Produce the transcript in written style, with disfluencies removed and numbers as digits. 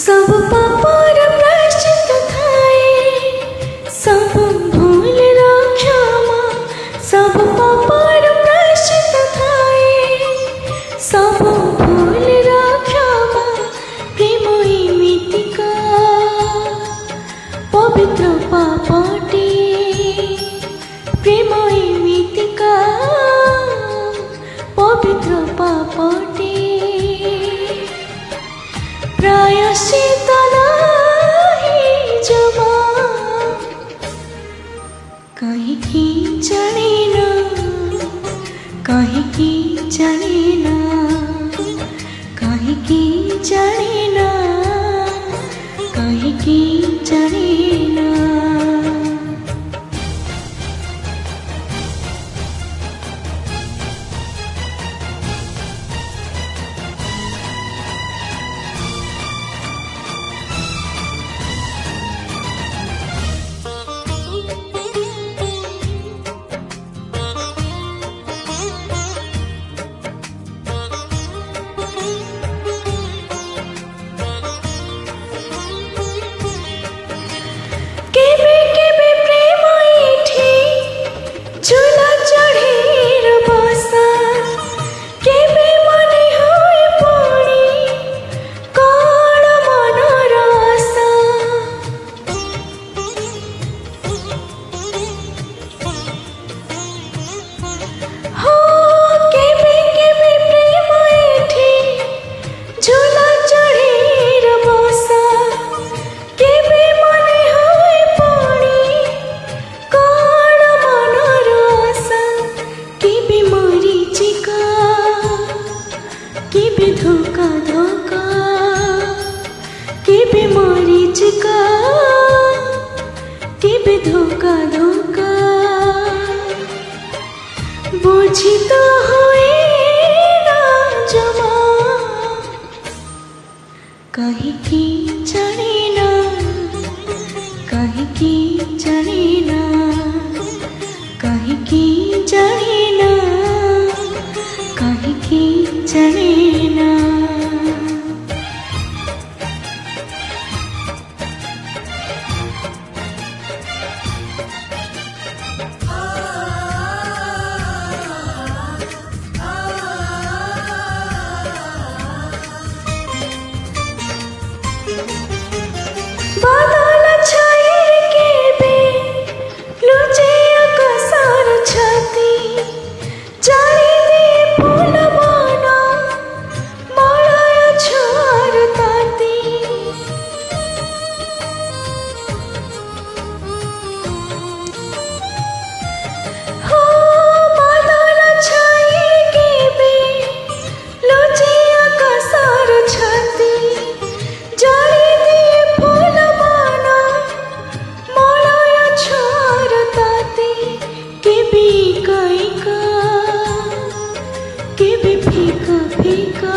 सब पापर प्रायश्चित थाए, सब भूल रा क्षमा। सब पापर प्रायश्चित थाए, सब भूल रा क्षमा। प्रेम एमितिका पवित्र पापटे, प्रेम एमितिका पवित्र पापटे। प्रायश्चित नाही जमा, कहिकी जानेना, कहिकी जानेना, कहिकी जानेना, कहिकी जानेना। धोखा धोखा केबे मरीचिका, केबे धोखा धोखा। बुझी तो होए ना जमा, कहिकी जानेना, कहिकी जानेना, कहिकी जानेना, कहिकी जानेना। बादल छाए केबे लुचे आकाशर छाती, जाने दे फूल बना माळा छार ताती। हो बादल छाए केबे लुचे आकाशर छाती, जाने केबे फीका फीका,